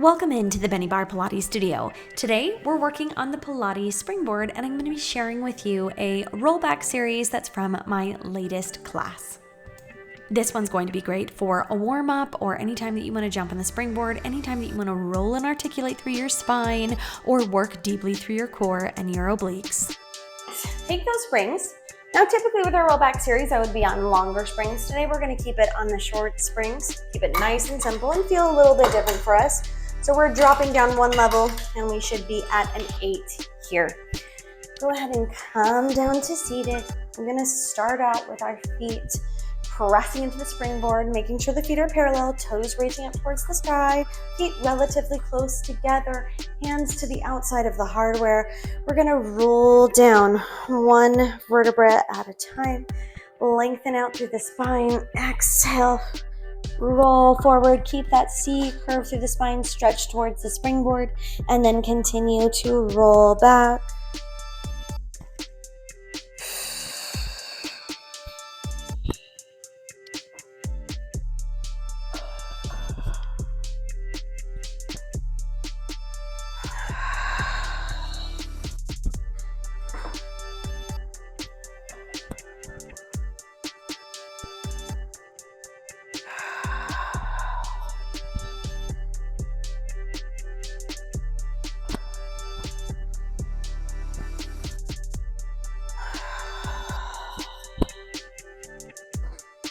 Welcome into the Benniebarrefitness Pilates studio. Today we're working on the Pilates springboard and I'm going to be sharing with you a rollback series that's from my latest class. This one's going to be great for a warm-up or anytime that you want to jump on the springboard, anytime that you want to roll and articulate through your spine or work deeply through your core and your obliques. Take those springs. Now typically with our rollback series, I would be on longer springs. Today we're going to keep it on the short springs, keep it nice and simple and feel a little bit different for us. So we're dropping down one level and we should be at an 8 here. Go ahead and come down to seated. I'm going to start out with our feet pressing into the springboard, making sure the feet are parallel, toes reaching up towards the sky, feet relatively close together, hands to the outside of the hardware. We're going to roll down one vertebra at a time, lengthen out through the spine, exhale. Roll forward, keep that C curve through the spine, stretch towards the springboard, and then continue to roll back.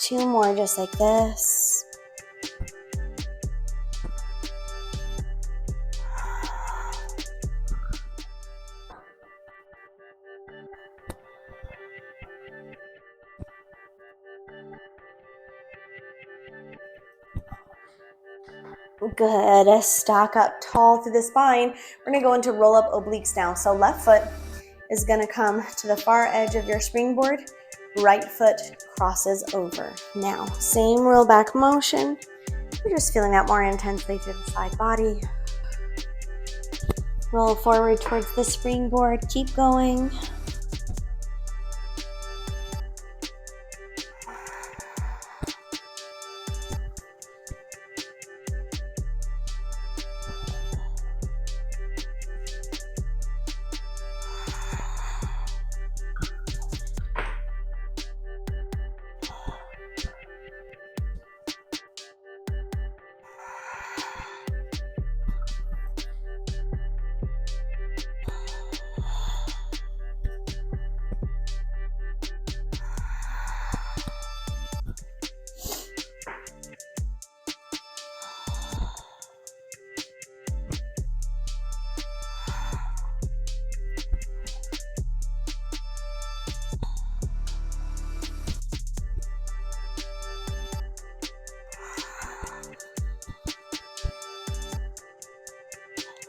Two more just like this. Good. Stack up tall through the spine. We're going to go into roll up obliques now. So left foot is going to come to the far edge of your springboard. Right foot crosses over. Now, same roll back motion. We're just feeling that more intensely through the side body. Roll forward towards the springboard. Keep going.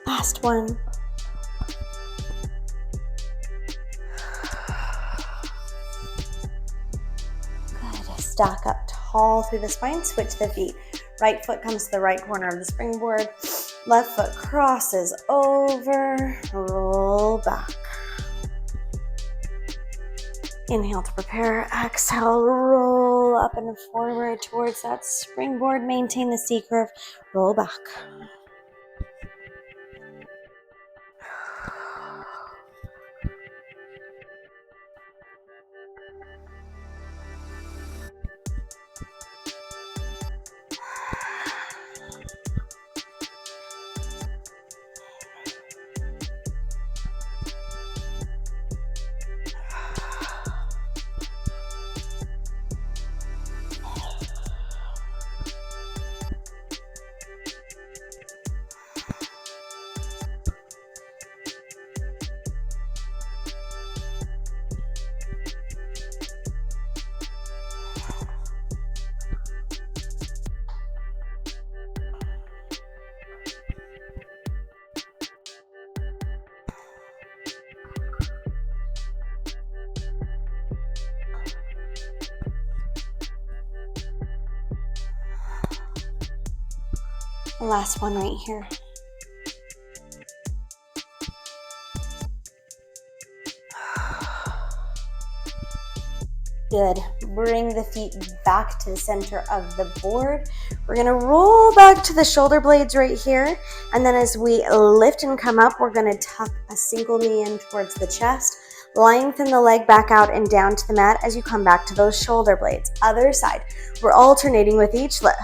Last one. Good. Stack up tall through the spine. Switch the feet. Right foot comes to the right corner of the springboard. Left foot crosses over. Roll back. Inhale to prepare. Exhale. Roll up and forward towards that springboard. Maintain the C curve. Roll back. Last one right here. Good. Bring the feet back to the center of the board. We're gonna roll back to the shoulder blades right here. And then as we lift and come up, we're gonna tuck a single knee in towards the chest. Lengthen the leg back out and down to the mat as you come back to those shoulder blades. Other side. We're alternating with each lift.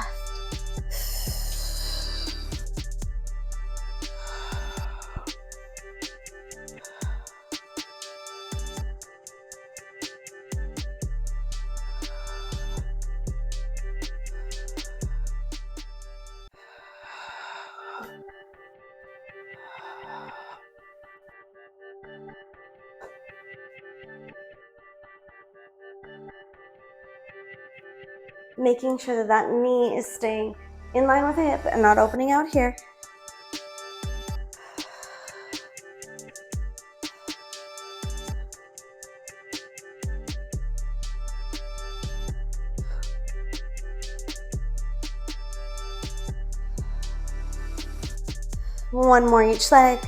Making sure that that knee is staying in line with the hip and not opening out here. One more each leg.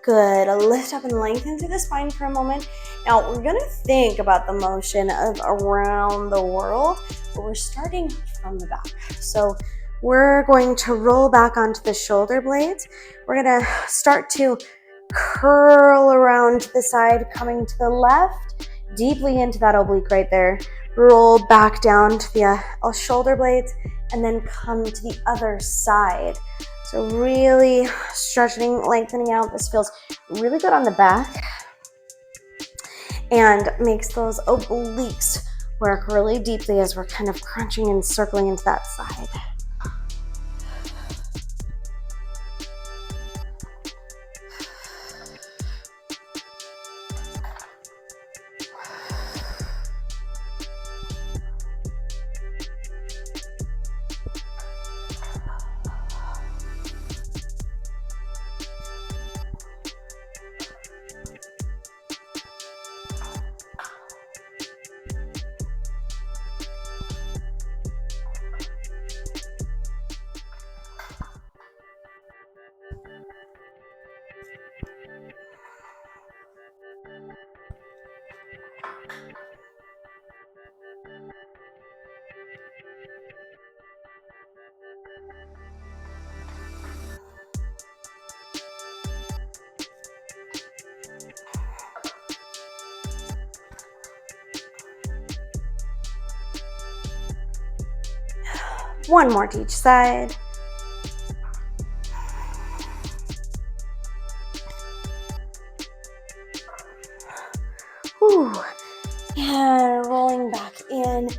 Good. Lift up and lengthen through the spine for a moment. Now we're going to think about the motion of around the world, but we're starting from the back. So we're going to roll back onto the shoulder blades. We're going to start to curl around to the side, coming to the left, deeply into that oblique right there. Roll back down to the shoulder blades, and then come to the other side. So really stretching, lengthening out. This feels really good on the back and makes those obliques work really deeply as we're kind of crunching and circling into that side. One more to each side. Whew. And rolling back in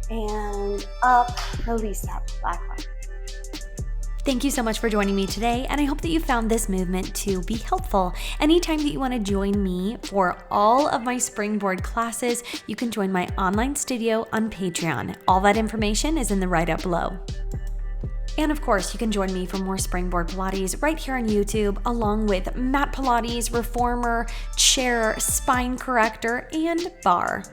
and up. Release that back arm. Thank you so much for joining me today, and I hope that you found this movement to be helpful. Anytime that you want to join me for all of my Springboard classes, you can join my online studio on Patreon. All that information is in the write-up below. And of course, you can join me for more Springboard Pilates right here on YouTube, along with Mat Pilates, Reformer, Chair, Spine Corrector, and Barre.